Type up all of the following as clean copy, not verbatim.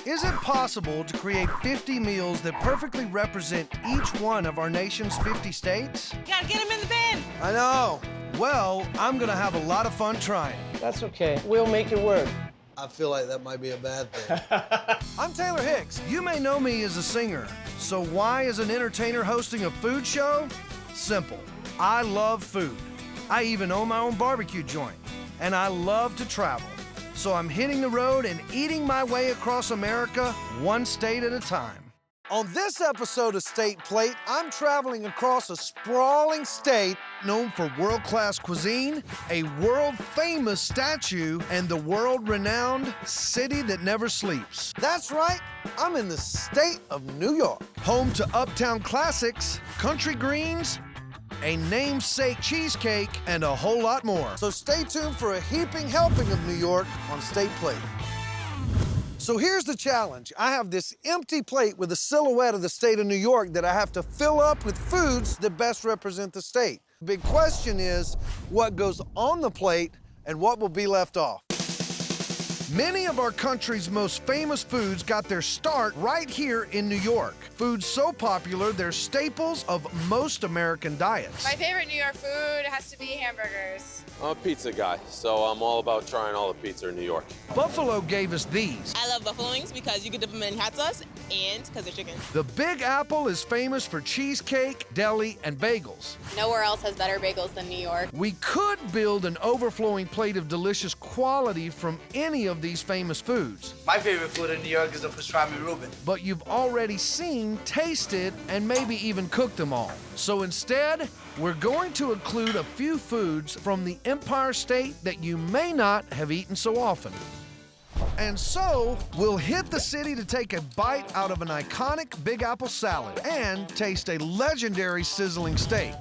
Is it possible to create 50 meals that perfectly represent each one of our nation's 50 states? You gotta get them in the bin. I know. Well, I'm gonna have a lot of fun trying. That's okay. We'll make it work. I feel like that might be a bad thing. I'm Taylor Hicks. You may know me as a singer. So why is an entertainer hosting a food show? Simple. I love food. I even own my own barbecue joint. And I love to travel. So I'm hitting the road and eating my way across America, one state at a time. On this episode of State Plate, I'm traveling across a sprawling state known for world-class cuisine, a world-famous statue, and the world-renowned city that never sleeps. That's right, I'm in the state of New York, home to uptown classics, country greens, a namesake cheesecake, and a whole lot more. So stay tuned for a heaping helping of New York on State Plate. So here's the challenge. I have this empty plate with a silhouette of the state of New York that I have to fill up with foods that best represent the state. The big question is, what goes on the plate and what will be left off? Many of our country's most famous foods got their start right here in New York. Foods so popular, they're staples of most American diets. My favorite New York food has to be hamburgers. I'm a pizza guy, so I'm all about trying all the pizza in New York. Buffalo gave us these. I love buffalo wings because you can dip them in hot sauce and because they're chicken. The Big Apple is famous for cheesecake, deli, and bagels. Nowhere else has better bagels than New York. We could build an overflowing plate of delicious quality from any of these famous foods. My favorite food in New York is the pastrami Reuben. But you've already seen, tasted, and maybe even cooked them all. So instead, we're going to include a few foods from the Empire State that you may not have eaten so often. And so, we'll hit the city to take a bite out of an iconic Big Apple salad and taste a legendary sizzling steak.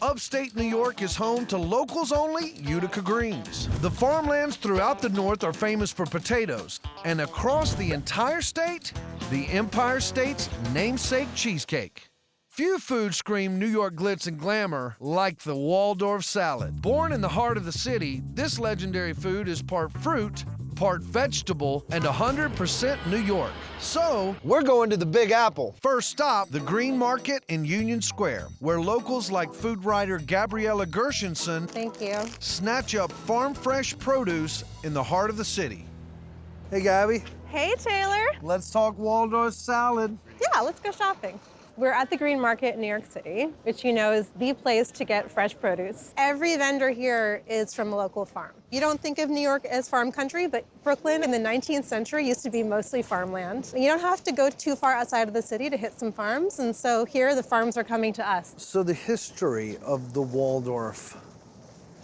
Upstate New York is home to locals-only Utica greens. The farmlands throughout the north are famous for potatoes, and across the entire state, the Empire State's namesake cheesecake. Few foods scream New York glitz and glamour like the Waldorf salad. Born in the heart of the city, this legendary food is part fruit, part vegetable, and 100% New York. So, We're going to the Big Apple. first stop, the Green Market in Union Square, where locals like food writer Gabriella Gershenson Thank you. snatch up farm-fresh produce in the heart of the city. Hey, Gabby, Hey, Taylor. let's talk Waldorf salad. Yeah, let's go shopping. We're at the Green Market in New York City, which you know is the place to get fresh produce. Every vendor here is from a local farm. You don't think of New York as farm country, but Brooklyn in the 19th century used to be mostly farmland. You don't have to go too far outside of the city to hit some farms, and so here the farms are coming to us. So the history of the Waldorf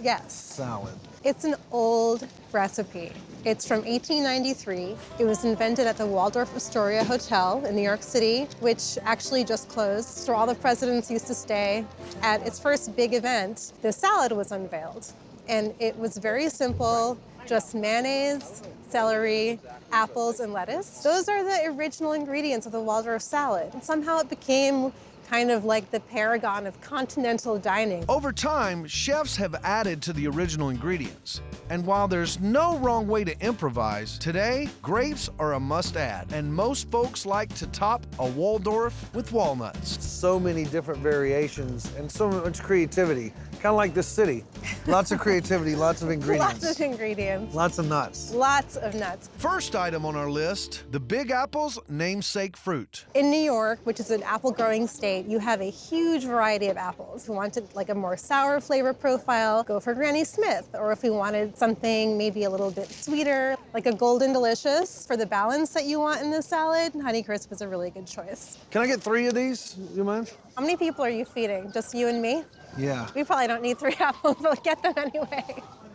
Yes. salad. It's an old recipe. It's from 1893. It was invented at the Waldorf Astoria Hotel in New York City, which actually just closed. So all the presidents used to stay. At its first big event, the salad was unveiled. And it was very simple, just mayonnaise, celery, apples, and lettuce. Those are the original ingredients of the Waldorf salad. And somehow it became kind of like the paragon of continental dining. Over time, chefs have added to the original ingredients. And while there's no wrong way to improvise, today, grapes are a must-add. And most folks like to top a Waldorf with walnuts. So many different variations and so much creativity. Kind of like this city. Lots of creativity, lots of ingredients. Lots of ingredients. Lots of nuts. Lots of nuts. First item on our list, the Big Apple's namesake fruit. In New York, which is an apple growing state, you have a huge variety of apples. If you wanted like a more sour flavor profile, go for Granny Smith. Or if you wanted something maybe a little bit sweeter, like a Golden Delicious. For the balance that you want in this salad, Honeycrisp is a really good choice. Can I get 3 of these? You mind? How many people are you feeding? Just you and me? Yeah. We probably don't need 3 apples, but get them anyway.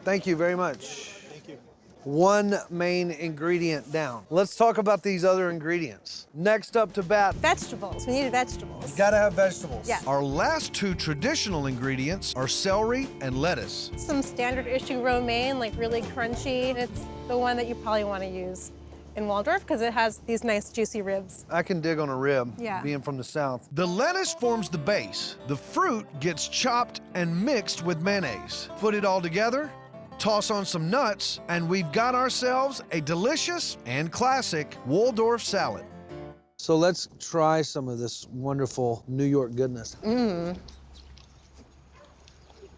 Thank you very much. Thank you. One main ingredient down. Let's talk about these other ingredients. Next up to bat. Vegetables. We need vegetables. Gotta have vegetables. Yeah. Our last 2 traditional ingredients are celery and lettuce. Some standard issue romaine, like really crunchy. It's the one that you probably want to use in Waldorf because it has these nice juicy ribs. I can dig on a rib, Yeah. being from the South. The lettuce forms the base. The fruit gets chopped and mixed with mayonnaise. Put it all together toss on some nuts, and we've got ourselves a delicious and classic Waldorf salad. So let's try some of this wonderful New York goodness.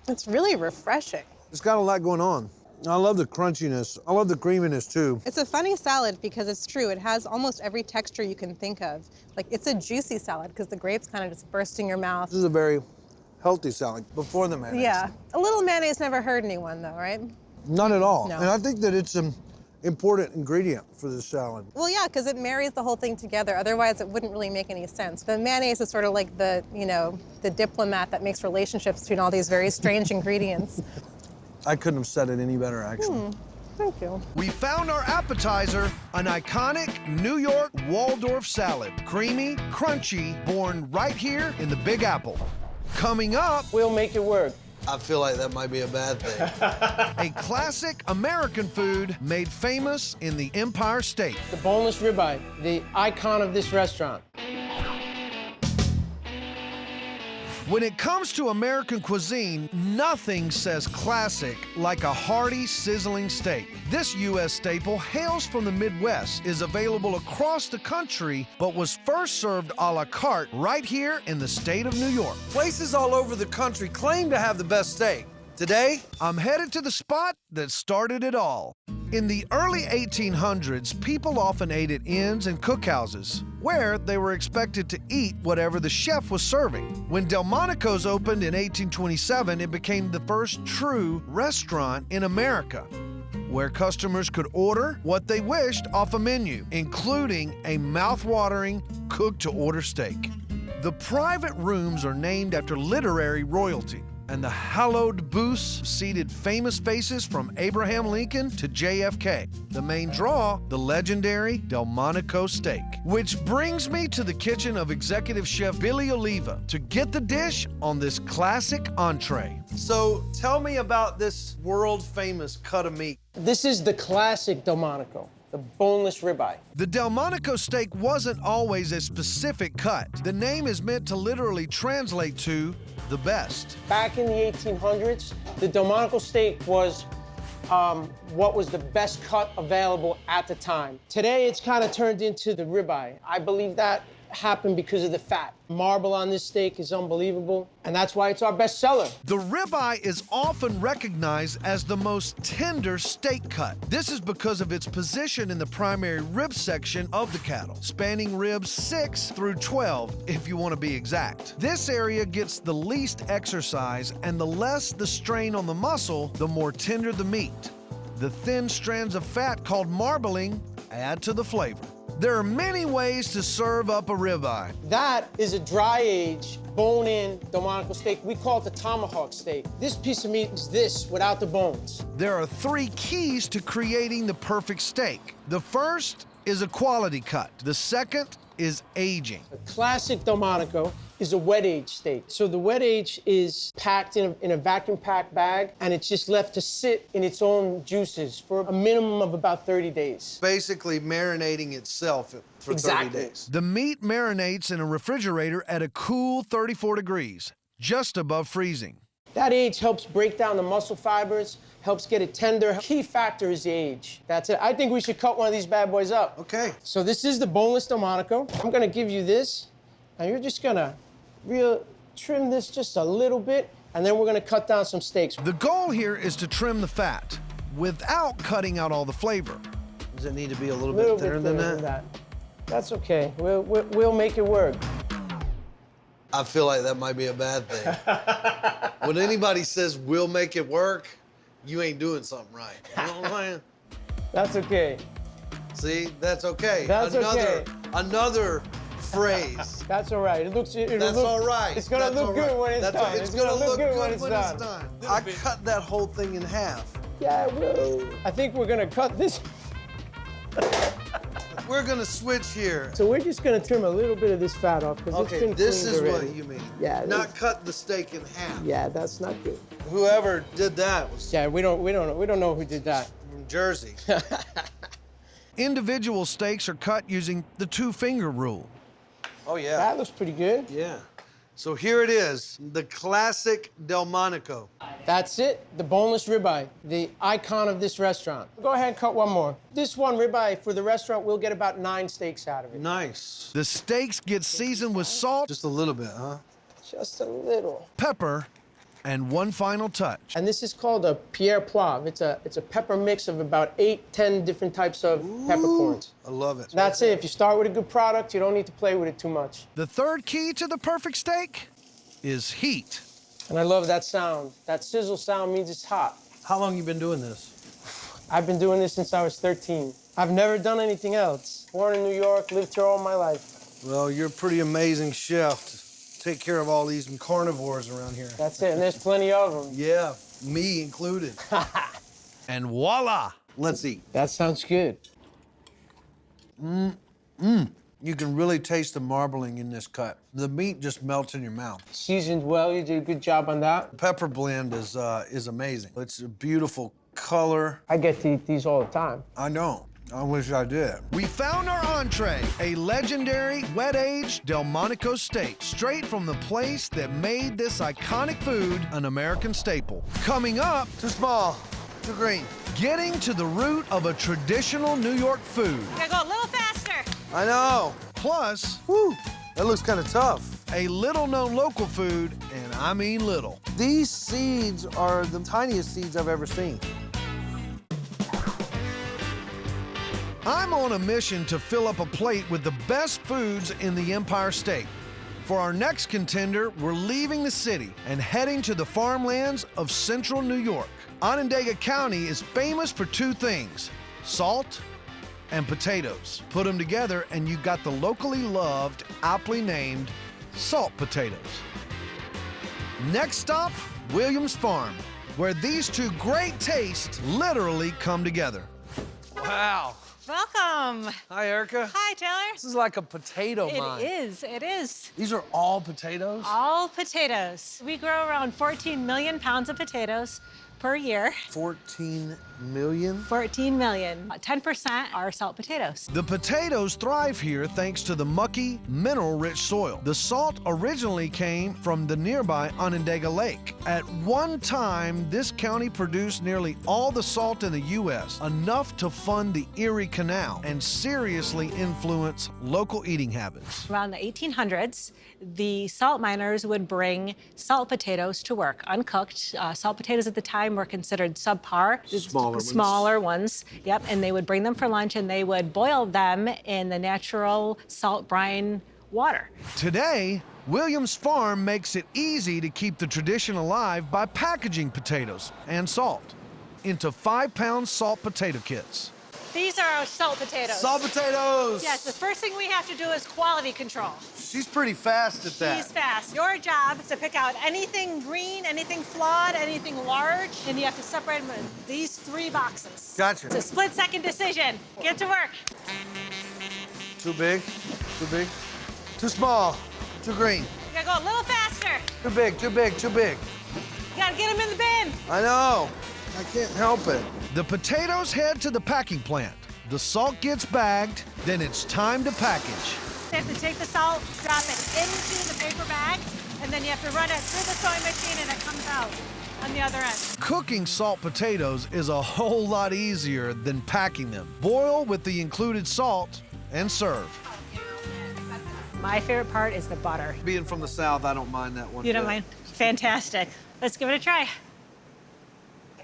It's really refreshing. It's got a lot going on. I love the crunchiness. I love the creaminess too. It's a funny salad because it's true. It has almost every texture you can think of. Like, it's a juicy salad because the grapes kind of just burst in your mouth. This is a very healthy salad before the mayonnaise. Yeah. A little mayonnaise never hurt anyone, though, right? Not at all. No. And I think that it's an important ingredient for this salad. Well, yeah, because it marries the whole thing together. Otherwise, it wouldn't really make any sense. The mayonnaise is sort of like the, you know, the diplomat that makes relationships between all these very strange ingredients. I couldn't have said it any better, actually. Thank you. We found our appetizer, an iconic New York Waldorf salad. Creamy, crunchy, born right here in the Big Apple. Coming up, We'll make it work. I feel like that might be a bad thing. a classic American food made famous in the Empire State. The boneless ribeye, the icon of this restaurant. When it comes to American cuisine, nothing says classic like a hearty, sizzling steak. This U.S. staple hails from the Midwest, is available across the country, but was first served a la carte right here in the state of New York. Places all over the country claim to have the best steak. Today, I'm headed to the spot that started it all. In the early 1800s, people often ate at inns and cookhouses, where they were expected to eat whatever the chef was serving. When Delmonico's opened in 1827, it became the first true restaurant in America, where customers could order what they wished off a menu, including a mouth-watering, cooked-to-order steak. The private rooms are named after literary royalty, and the hallowed booths seated famous faces from Abraham Lincoln to JFK. The main draw, the legendary Delmonico steak. Which brings me to the kitchen of executive chef Billy Oliva to get the dish on this classic entree. so tell me about this world-famous cut of meat. This is the classic Delmonico, the boneless ribeye. The Delmonico steak wasn't always a specific cut. The name is meant to literally translate to the best. Back in the 1800s, the Delmonico steak was what was the best cut available at the time. Today, it's kind of turned into the ribeye. I believe that happened because of the fat. Marble on this steak is unbelievable, and that's why it's our best seller. The ribeye is often recognized as the most tender steak cut. This is because of its position in the primary rib section of the cattle, spanning ribs 6 through 12, if you want to be exact. This area gets the least exercise, and the less the strain on the muscle, the more tender the meat. The thin strands of fat called marbling add to the flavor. There are many ways to serve up a ribeye. That is a dry-aged, bone-in Delmonico steak. We call it the tomahawk steak. This piece of meat is this without the bones. There are 3 keys to creating the perfect steak. The first is a quality cut. The second is aging. A classic Delmonico is a wet-aged steak. So the wet age is packed in a vacuum-packed bag, and it's just left to sit in its own juices for a minimum of about 30 days. Basically marinating itself for Exactly. 30 days. The meat marinates in a refrigerator at a cool 34 degrees, just above freezing. That age helps break down the muscle fibers, helps get it tender. Key factor is the age. That's it. I think we should cut one of these bad boys up. Okay. So this is the boneless Delmonico. I'm gonna give you this, and you're just gonna trim this just a little bit, and then we're gonna cut down some steaks. The goal here is to trim the fat without cutting out all the flavor. Does it need to be a little A little bit thinner than that? That's okay. We'll make it work. I feel like that might be a bad thing. When anybody says we'll make it work, you ain't doing something right. You know what I'm saying? That's okay. See, that's okay. That's okay. Another phrase. That's all right. That's all right. It's gonna That's look all good right. when it's done. It's gonna look good when it's done. done. I cut that whole thing in half. Yeah, I think we're gonna cut this. We're gonna switch here. So we're just gonna trim a little bit of this fat off because it's Okay, been this cleaned is already. what you mean. Yeah, it Not is. cut the steak in half. Yeah, that's not good. Whoever did that was Yeah, we don't know who did that. from Jersey. Individual steaks are cut using the 2-finger rule. Oh yeah. That looks pretty good. Yeah. So here it is, the classic Delmonico. That's it, the boneless ribeye, the icon of this restaurant. Go ahead and cut one more. This one ribeye for the restaurant, we'll get about 9 steaks out of it. Nice. The steaks get seasoned with salt, Just a little bit, huh? Just a little. pepper, and one final touch. And this is called a Pierre Poivre. It's a pepper mix of about 8, 10 different types of peppercorns. I love it. That's it. If you start with a good product, you don't need to play with it too much. The third key to the perfect steak is heat. And I love that sound. That sizzle sound means it's hot. How long you been doing this? I've been doing this since I was 13. I've never done anything else. Born in New York, lived here all my life. Well, you're a pretty amazing chef to take care of all these carnivores around here. That's it, and there's plenty of them. Yeah, me included. And voila! Let's eat. That sounds good. You can really taste the marbling in this cut. The meat just melts in your mouth. Seasoned well, you did a good job on that. The pepper blend is amazing. It's a beautiful color. I get to eat these all the time. I know. I wish I did. We found our entree, a legendary wet-aged Delmonico steak, straight from the place that made this iconic food an American staple. Coming up, Too small, too green. getting to the root of a traditional New York food. Gotta go a little faster. I know. Plus, Whew, that looks kind of tough. a little-known local food, and I mean little. These seeds are the tiniest seeds I've ever seen. I'm on a mission to fill up a plate with the best foods in the Empire State. For our next contender, we're leaving the city and heading to the farmlands of central New York. Onondaga County is famous for 2 things: salt and potatoes. Put them together and you got the locally loved, aptly named salt potatoes. Next stop, Williams Farm, where these 2 great tastes literally come together. Wow. Welcome. Hi, Erica. Hi, Taylor. This is like a potato mine. It is. These are all potatoes? All potatoes. We grow around 14 million pounds of potatoes per year. 14 million? 14 million. 10% are salt potatoes. The potatoes thrive here thanks to the mucky, mineral-rich soil. The salt originally came from the nearby Onondaga Lake. At one time, this county produced nearly all the salt in the U.S., enough to fund the Erie Canal and seriously influence local eating habits. Around the 1800s, the salt miners would bring salt potatoes to work, uncooked. Salt potatoes at the time were considered subpar. Smaller ones. Yep, and they would bring them for lunch and they would boil them in the natural salt brine water. Today, Williams Farm makes it easy to keep the tradition alive by packaging potatoes and salt into 5-pound salt potato kits. These are our salt potatoes. Salt potatoes! Yes, the first thing we have to do is quality control. She's pretty fast at that. She's fast. Your job is to pick out anything green, anything flawed, anything large, and you have to separate them in these 3 boxes. Gotcha. It's a split-second decision. Get to work. Too big? Too big? Too small? Too green? You gotta go a little faster. Too big, too big, too big. You gotta get them in the bin. I know. I can't help it. The potatoes head to the packing plant. The salt gets bagged, then it's time to package. You have to take the salt, drop it into the paper bag, and then you have to run it through the sewing machine and it comes out on the other end. Cooking salt potatoes is a whole lot easier than packing them. Boil with the included salt and serve. My favorite part is the butter. Being from the South, I don't mind that one. You don't bit. mind? Fantastic. Let's give it a try.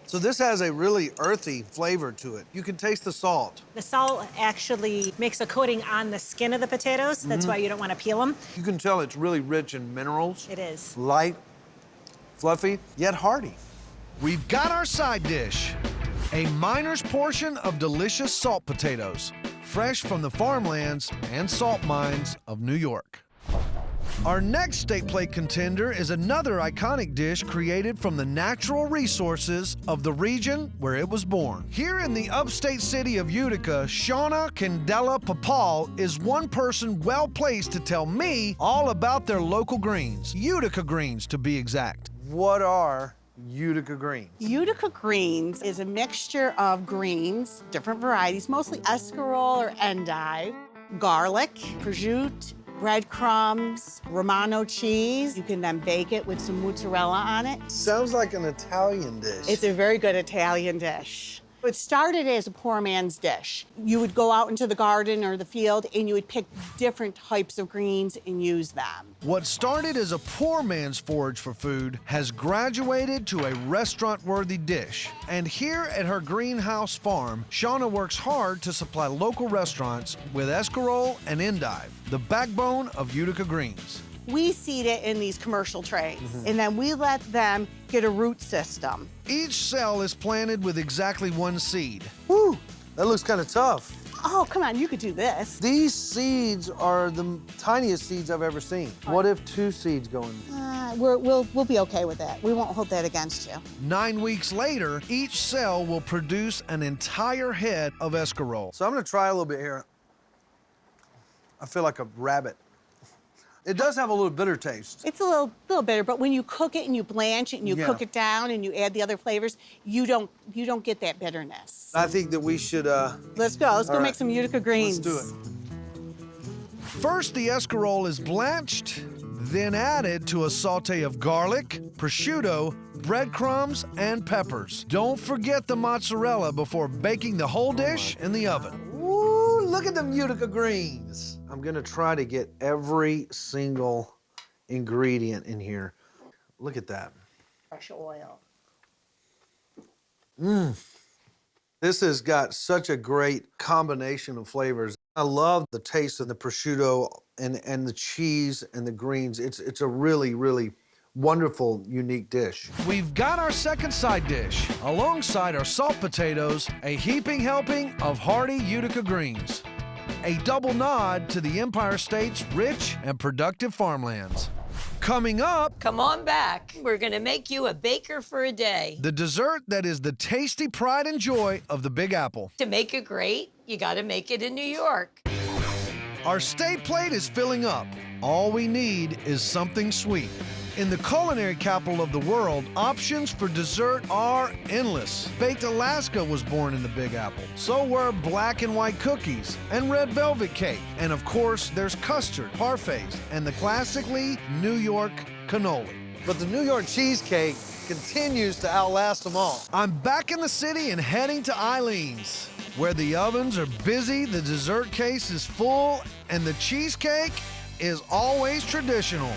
So this has a really earthy flavor to it. You can taste the salt. The salt actually makes a coating on the skin of the potatoes. That's why you don't want to peel them. You can tell it's really rich in minerals. It is. Light, fluffy, yet hearty. We've got our side dish, a miner's portion of delicious salt potatoes, fresh from the farmlands and salt mines of New York. Our next state plate contender is another iconic dish created from the natural resources of the region where it was born. Here in the upstate city of Utica, Shauna Candela Papal is one person well placed to tell me all about their local greens, Utica greens to be exact. What are Utica greens? Utica greens is a mixture of greens, different varieties, mostly escarole or endive, garlic, prosciutto, breadcrumbs, Romano cheese. You can then bake it with some mozzarella on it. Sounds like an Italian dish. It's a very good Italian dish. It started as a poor man's dish. You would go out into the garden or the field and you would pick different types of greens and use them. What started as a poor man's forage for food has graduated to a restaurant-worthy dish. And here at her greenhouse farm, Shauna works hard to supply local restaurants with escarole and endive, the backbone of Utica greens. We seed it in these commercial trays, and then we let them get a root system. Each cell is planted with exactly one seed. Whew, that looks kind of tough. Oh, come on, you could do this. These seeds are the tiniest seeds I've ever seen. What if 2 seeds go in? We'll be okay with that. We won't hold that against you. 9 weeks later, each cell will produce an entire head of escarole. So I'm gonna try a little bit here. I feel like a rabbit. It does have a little bitter taste. It's a little bitter, but when you cook it and you blanch it and you cook it down and you add the other flavors, you don't get that bitterness. I think that we should, Let's go. Let's go right. make some Utica greens. Let's do it. First, the escarole is blanched, then added to a sauté of garlic, prosciutto, breadcrumbs, and peppers. Don't forget the mozzarella before baking the whole dish in the oven. Ooh, look at them Utica greens. I'm gonna try to get every single ingredient in here. Look at that. Fresh oil. This has got such a great combination of flavors. I love the taste of the prosciutto and the cheese and the greens. It's a really, really wonderful, unique dish. We've got our second side dish. Alongside our salt potatoes, a heaping helping of hearty Utica greens. A double nod to the Empire State's rich and productive farmlands. Coming up, come on back. We're gonna make you a baker for a day. the dessert that is the tasty pride and joy of the Big Apple. To make it great, you gotta make it in New York. Our state plate is filling up. All we need is something sweet. In the culinary capital of the world, options for dessert are endless. Baked Alaska was born in the Big Apple. So were black and white cookies and red velvet cake. And of course, there's custard, parfaits, and the classically New York cannoli. But the New York cheesecake continues to outlast them all. I'm back in the city and heading to Eileen's, where the ovens are busy, the dessert case is full, and the cheesecake is always traditional.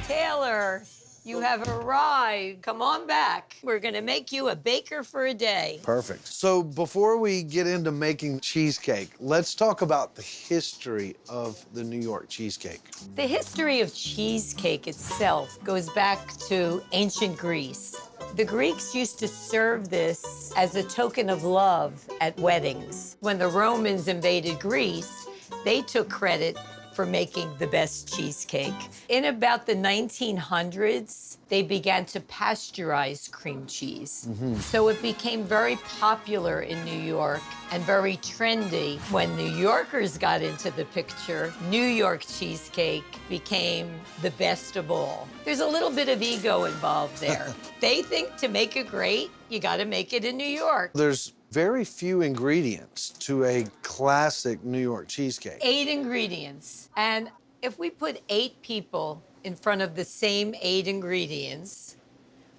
Taylor, you have arrived. Come on back. We're gonna make you a baker for a day. Perfect. So before we get into making cheesecake, let's talk about the history of the New York cheesecake. The history of cheesecake itself goes back to ancient Greece. The Greeks used to serve this as a token of love at weddings. When the Romans invaded Greece, they took credit for making the best cheesecake. In about the 1900s, they began to pasteurize cream cheese. So it became very popular in New York and very trendy. When New Yorkers got into the picture, New York cheesecake became the best of all. There's a little bit of ego involved there. They think to make it great, you gotta make it in New York. There's very few ingredients to a classic New York cheesecake. 8 ingredients. And if we put 8 people in front of the same 8 ingredients,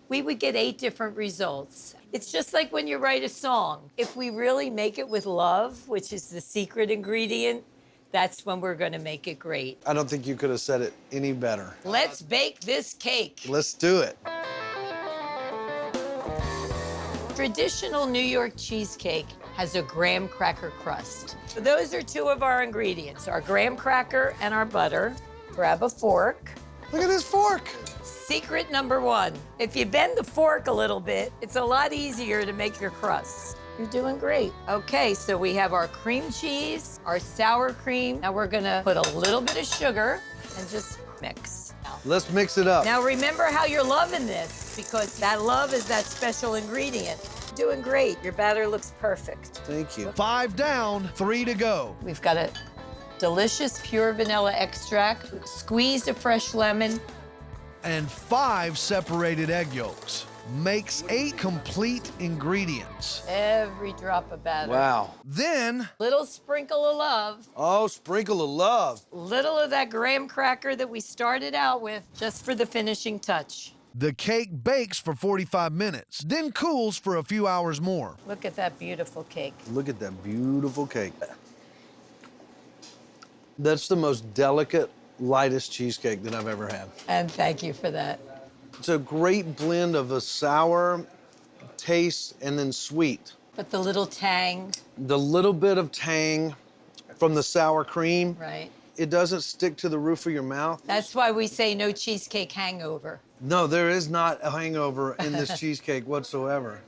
we would get 8 different results. It's just like when you write a song. If we really make it with love, which is the secret ingredient, that's when we're gonna make it great. I don't think you could have said it any better. Let's bake this cake. Let's do it. Traditional New York cheesecake has a graham cracker crust. So those are 2 of our ingredients, our graham cracker and our butter. Grab a fork. Look at this fork. Secret number 1, if you bend the fork a little bit, it's a lot easier to make your crust. You're doing great. Okay, so we have our cream cheese, our sour cream. Now we're gonna put a little bit of sugar and just mix. Let's mix it up. Now remember how you're loving this, because that love is that special ingredient. Doing great. Your batter looks perfect. Thank you. 5 down, 3 to go. We've got a delicious pure vanilla extract, squeezed a fresh lemon. And 5 separated egg yolks. makes 8 complete ingredients. Every drop of batter. Wow. Then, Little sprinkle of love. Oh, sprinkle of love. Little of that graham cracker that we started out with, just for the finishing touch. the cake bakes for 45 minutes, then cools for a few hours more. Look at that beautiful cake. Look at that beautiful cake. That's the most delicate, lightest cheesecake that I've ever had. And thank you for that. It's a great blend of a sour taste and then sweet. But the little tang. The little bit of tang from the sour cream. Right. It doesn't stick to the roof of your mouth. That's why we say no cheesecake hangover. No, there is not a hangover in this cheesecake whatsoever.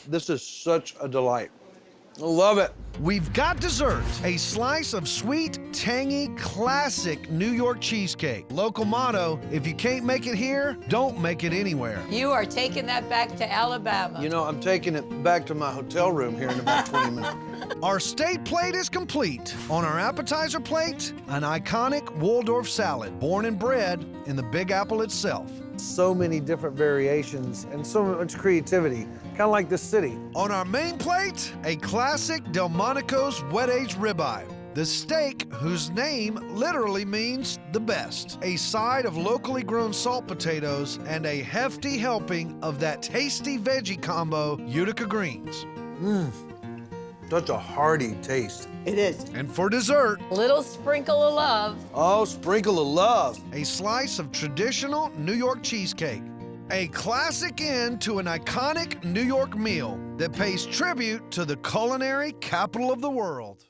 This is such a delight. I love it. We've got dessert, a slice of sweet, tangy, classic New York cheesecake. Local motto, if you can't make it here, don't make it anywhere. You are taking that back to Alabama. You know, I'm taking it back to my hotel room here in about 20 minutes. Our state plate is complete. On our appetizer plate, an iconic Waldorf salad, born and bred in the Big Apple itself. So many different variations and so much creativity, kind of like the city. On our main plate, a classic Delmonico's wet-aged ribeye. The steak, whose name literally means the best. A side of locally grown salt potatoes and a hefty helping of that tasty veggie combo, Utica greens. Such a hearty taste. It is. And for dessert, Little sprinkle of love. Oh, sprinkle of love. a slice of traditional New York cheesecake. A classic end to an iconic New York meal that pays tribute to the culinary capital of the world.